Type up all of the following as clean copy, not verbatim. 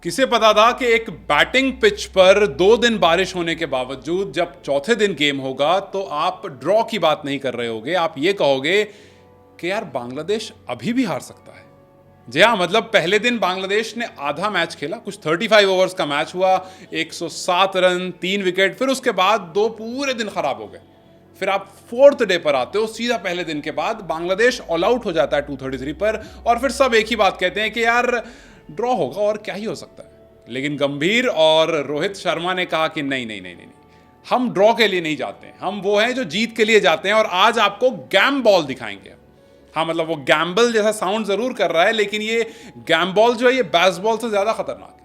किसे पता था कि एक बैटिंग पिच पर 2 दिन बारिश होने के बावजूद जब चौथे दिन गेम होगा तो आप ड्रॉ की बात नहीं कर रहे होगे, आप ये कहोगे कि यार बांग्लादेश अभी भी हार सकता है। जी हाँ, मतलब पहले दिन बांग्लादेश ने आधा मैच खेला, कुछ 35 ओवर्स का मैच हुआ, 107 रन, 3 विकेट, फिर उसके बाद 2 पूरे दिन खराब हो गए। फिर आप 4th डे पर आते हो, सीधा पहले दिन के बाद बांग्लादेश ऑल आउट हो जाता है 233 पर, और फिर सब एक ही बात कहते हैं कि यार ड्रॉ होगा और क्या ही हो सकता है। लेकिन गंभीर और रोहित शर्मा ने कहा कि नहीं नहीं नहीं नहीं, हम ड्रॉ के लिए नहीं जाते हैं, हम वो हैं जो जीत के लिए जाते हैं, और आज आपको गैम बॉल दिखाएंगे। हाँ, मतलब वो गैम्बल जैसा साउंड जरूर कर रहा है, लेकिन ये गैम बॉल जो है ये बेसबॉल से ज्यादा खतरनाक है।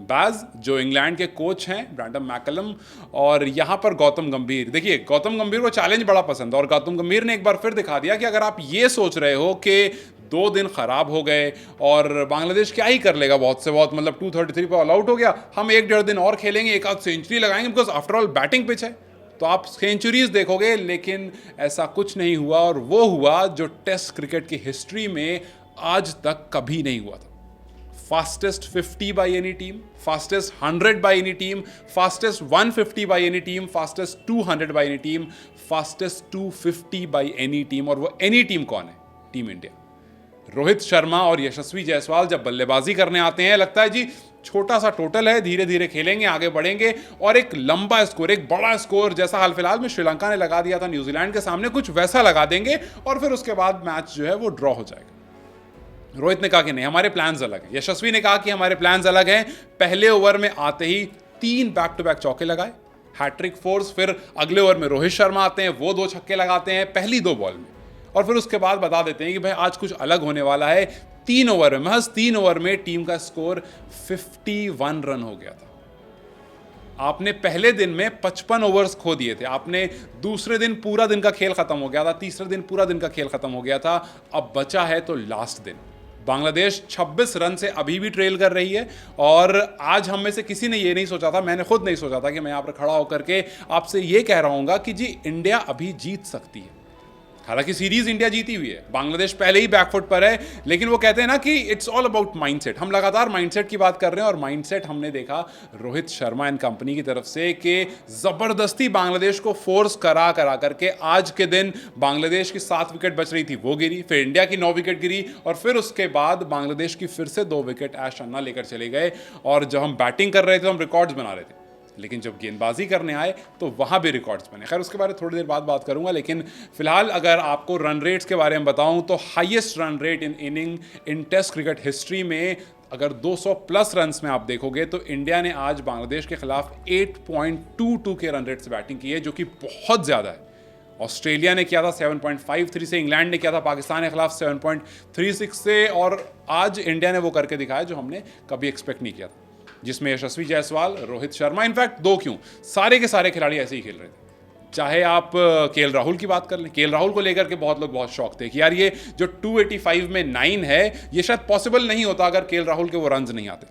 बैज जो इंग्लैंड के कोच हैं, ब्रैंडन मैकलम, और यहाँ पर गौतम गंभीर। देखिए, गौतम गंभीर को चैलेंज बड़ा पसंद है, और गौतम गंभीर ने एक बार फिर दिखा दिया कि अगर आप ये सोच रहे हो कि 2 दिन खराब हो गए और बांग्लादेश क्या ही कर लेगा, बहुत से बहुत, मतलब 233 पर ऑल आउट हो गया, हम 1-1.5 दिन और खेलेंगे, एक आध सेंचुरी लगाएंगे, because after all batting pitch है, तो आप सेंचुरीज देखोगे। लेकिन ऐसा कुछ नहीं हुआ, और वो हुआ जो टेस्ट क्रिकेट की हिस्ट्री में आज तक कभी नहीं हुआ था। Fastest 50 by any team, fastest 100 by any team, fastest 150 by any team, fastest 200 by any team, fastest 250 by any team. और वो एनी टीम कौन है? Team India. रोहित शर्मा और यशस्वी जायसवाल जब बल्लेबाजी करने आते हैं, लगता है जी छोटा सा टोटल है, धीरे धीरे खेलेंगे, आगे बढ़ेंगे, और एक लंबा स्कोर, एक बड़ा स्कोर, जैसा हाल फिलहाल में श्रीलंका ने लगा दिया था न्यूजीलैंड के सामने, कुछ वैसा लगा देंगे, और फिर उसके बाद मैच जो है वो ड्रॉ हो जाएगा। रोहित ने कहा कि नहीं, हमारे प्लान्स अलग हैं। यशस्वी ने कहा कि हमारे प्लान्स अलग हैं। पहले ओवर में आते ही 3 बैक टू बैक चौके लगाए, हैट्रिक फोर्स। फिर अगले ओवर में रोहित शर्मा आते हैं, वो 2 छक्के लगाते हैं पहली 2 बॉल में, और फिर उसके बाद बता देते हैं कि भाई आज कुछ अलग होने वाला है। 3 ओवर में, महज 3 ओवर में टीम का स्कोर 51 रन हो गया था। आपने पहले दिन में 55 ओवर्स खो दिए थे, आपने दूसरे दिन पूरा दिन का खेल खत्म हो गया था, तीसरे दिन पूरा दिन का खेल खत्म हो गया था, अब बचा है तो लास्ट दिन। बांग्लादेश 26 रन से अभी भी ट्रेल कर रही है, और आज हम में से किसी ने ये नहीं सोचा था, मैंने खुद नहीं सोचा था कि मैं यहां पर खड़ा होकर के आपसे ये कह रहा हूंगा कि जी इंडिया अभी जीत सकती है। हालांकि सीरीज इंडिया जीती हुई है, बांग्लादेश पहले ही बैकफुट पर है, लेकिन वो कहते हैं ना कि इट्स ऑल अबाउट माइंडसेट। हम लगातार माइंडसेट की बात कर रहे हैं, और माइंडसेट हमने देखा रोहित शर्मा एंड कंपनी की तरफ से कि जबरदस्ती बांग्लादेश को फोर्स करा करा करके आज के दिन बांग्लादेश की 7 विकेट बच रही थी, वो गिरी, फिर इंडिया की 9 विकेट गिरी, और फिर उसके बाद बांग्लादेश की फिर से 2 विकेट ऐश अन्ना लेकर चले गए। और जब हम बैटिंग कर रहे थे तो हम रिकॉर्ड्स बना रहे थे, लेकिन जब गेंदबाजी करने आए तो वहां भी रिकॉर्ड्स बने। खैर, उसके बारे में थोड़ी देर बाद बात करूंगा, लेकिन फिलहाल अगर आपको रन रेट्स के बारे में बताऊं तो highest run rate in inning in test cricket history में अगर 200 प्लस रन्स में आप देखोगे तो इंडिया ने आज बांग्लादेश के खिलाफ 8.22 के रन रेट से बैटिंग की है, जो कि बहुत ज्यादा है। ऑस्ट्रेलिया ने किया था 7.53 से, इंग्लैंड ने किया था पाकिस्तान के खिलाफ 7.36 से, और आज इंडिया ने वो करके दिखाया जो हमने कभी एक्सपेक्ट नहीं किया था, जिसमें यशस्वी जायसवाल, रोहित शर्मा, इनफैक्ट 2 क्यों, सारे के सारे खिलाड़ी ऐसे ही खेल रहे थे। चाहे आप केएल राहुल की बात कर लें, केएल राहुल को लेकर के बहुत लोग बहुत शौक थे कि यार ये जो 285 में 9 है, ये शायद पॉसिबल नहीं होता अगर केएल राहुल के वो रन्स नहीं आते।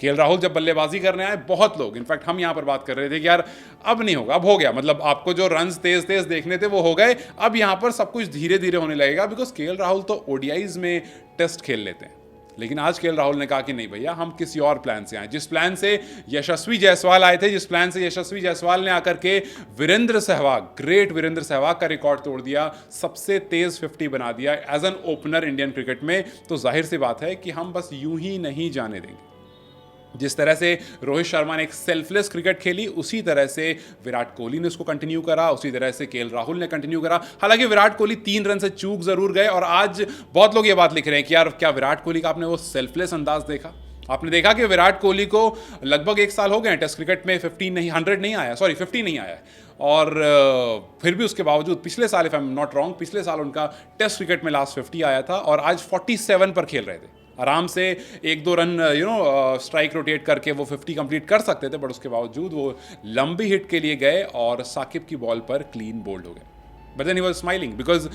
केएल राहुल जब बल्लेबाजी करने आए, बहुत लोग, इनफैक्ट हम यहां पर बात कर रहे थे कि यार अब नहीं होगा, अब हो गया, मतलब आपको जो रन्स तेज तेज देखने थे वो हो गए, अब यहां पर सब कुछ धीरे धीरे होने लगेगा, बिकॉज केएल राहुल तो ओडीआईज में टेस्ट खेल लेते हैं। लेकिन आज केएल राहुल ने कहा कि नहीं भैया, हम किसी और प्लान से आए, जिस प्लान से यशस्वी जायसवाल आए थे, जिस प्लान से यशस्वी जायसवाल ने आकर के वीरेंद्र सहवाग, ग्रेट वीरेंद्र सहवाग का रिकॉर्ड तोड़ दिया, सबसे तेज 50 बना दिया as an opener Indian cricket में, तो जाहिर सी बात है कि हम बस यूं ही नहीं जाने देंगे। जिस तरह से रोहित शर्मा ने एक सेल्फलेस क्रिकेट खेली, उसी तरह से विराट कोहली ने उसको कंटिन्यू करा, उसी तरह से केएल राहुल ने कंटिन्यू करा। हालांकि विराट कोहली 3 रन से चूक जरूर गए, और आज बहुत लोग ये बात लिख रहे हैं कि यार क्या विराट कोहली का आपने वो सेल्फलेस अंदाज देखा? आपने देखा कि विराट कोहली को लगभग 1 साल हो गए टेस्ट क्रिकेट में 50 नहीं, 100 नहीं आया, सॉरी 50 नहीं आया, और फिर भी उसके बावजूद पिछले साल, if I am not wrong, पिछले साल उनका टेस्ट क्रिकेट में लास्ट 50 आया था, और आज 47 पर खेल रहे थे। आराम से 1-2 रन स्ट्राइक रोटेट करके वो 50 कंप्लीट कर सकते थे, बट उसके बावजूद वो लंबी हिट के लिए गए और साकिब की बॉल पर क्लीन बोल्ड हो गए। But then he was smiling, because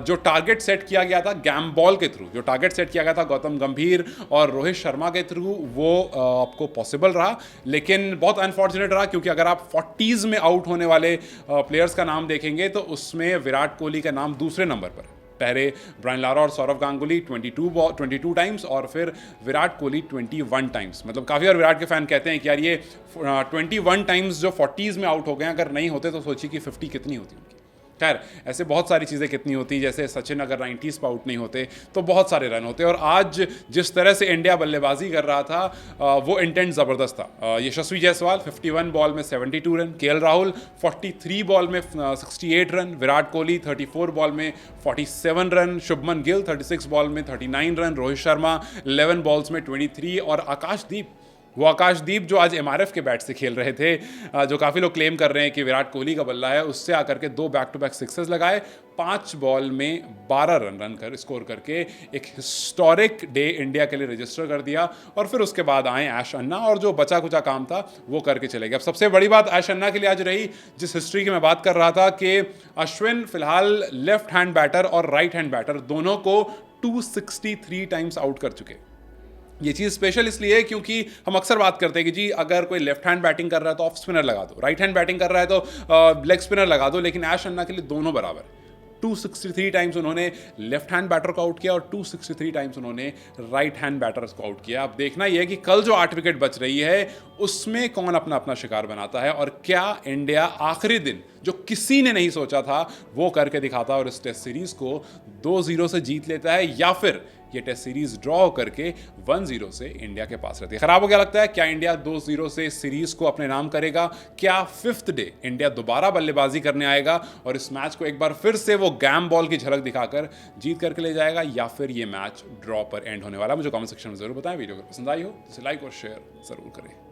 जो टारगेट सेट किया गया था गैम बॉल के थ्रू, जो टारगेट सेट किया गया था गौतम गंभीर और रोहित शर्मा के थ्रू, वो आपको पॉसिबल रहा, लेकिन बहुत अनफॉर्चुनेट रहा, क्योंकि अगर आप 40s में आउट होने वाले प्लेयर्स का नाम देखेंगे तो उसमें विराट कोहली का नाम दूसरे नंबर पर है। ठहरे। ब्रायन लारा और सौरव गांगुली 22 टाइम्स और फिर विराट कोहली 21 टाइम्स। मतलब काफ़ी बार विराट के फैन कहते हैं कि यार ये 21 टाइम्स जो 40s में आउट हो गए, अगर नहीं होते तो सोचिए कि 50 कितनी होती उनकी। खैर, ऐसे बहुत सारी चीज़ें कितनी होती, जैसे सचिन अगर 90s पर आउट नहीं होते तो बहुत सारे रन होते। और आज जिस तरह से इंडिया बल्लेबाजी कर रहा था वो इंटेंट ज़बरदस्त था। यशस्वी जायसवाल 51 बॉल में 72 रन, केएल राहुल 43 बॉल में 68 रन, विराट कोहली 34 बॉल में 47 रन, शुभमन गिल 36 बॉल में 39 रन, रोहित शर्मा 11 बॉल्स में 23 और आकाशदीप जो आज एमआरएफ के बैट से खेल रहे थे, जो काफ़ी लोग क्लेम कर रहे हैं कि विराट कोहली का बल्ला है, उससे आकर के 2 बैक टू बैक सिक्सेस लगाए, 5 बॉल में 12 रन कर स्कोर करके एक हिस्टोरिक डे इंडिया के लिए रजिस्टर कर दिया। और फिर उसके बाद आए ऐश अन्ना और जो बचा कुचा काम था वो करके चले गए। अब सबसे बड़ी बात ऐश अन्ना के लिए आज रही, जिस हिस्ट्री की मैं बात कर रहा था कि अश्विन फिलहाल लेफ्ट हैंड बैटर और राइट हैंड बैटर दोनों को 263 टाइम्स आउट कर चुके। ये चीज़ स्पेशल इसलिए है क्योंकि हम अक्सर बात करते हैं कि जी अगर कोई लेफ्ट हैंड बैटिंग कर रहा है तो ऑफ स्पिनर लगा दो, राइट हैंड बैटिंग कर रहा है तो लेग स्पिनर लगा दो, लेकिन ऐश अन्ना के लिए दोनों बराबर। 263 टाइम्स उन्होंने लेफ्ट हैंड बैटर को आउट किया और 263 टाइम्स उन्होंने राइट हैंड बैटर्स को आउट किया। अब देखना यह है कि कल जो 8 विकेट बच रही है उसमें कौन अपना अपना शिकार बनाता है और क्या इंडिया आखिरी दिन जो किसी ने नहीं सोचा था वो करके दिखाता और इस टेस्ट सीरीज को 2-0 से जीत लेता है, या फिर ये टेस्ट सीरीज ड्रॉ करके 1-0 से इंडिया के पास रहती है। खराब हो क्या लगता है, क्या इंडिया 2-0 से सीरीज को अपने नाम करेगा? क्या 5th डे इंडिया दोबारा बल्लेबाजी करने आएगा और इस मैच को एक बार फिर से वो गैम बॉल की झलक दिखाकर जीत करके ले जाएगा, या फिर ये मैच ड्रॉ पर एंड होने वाला? मुझे कमेंट सेक्शन में जरूर बताएं। वीडियो अगर पसंद आई हो तो इसे लाइक और शेयर जरूर करें।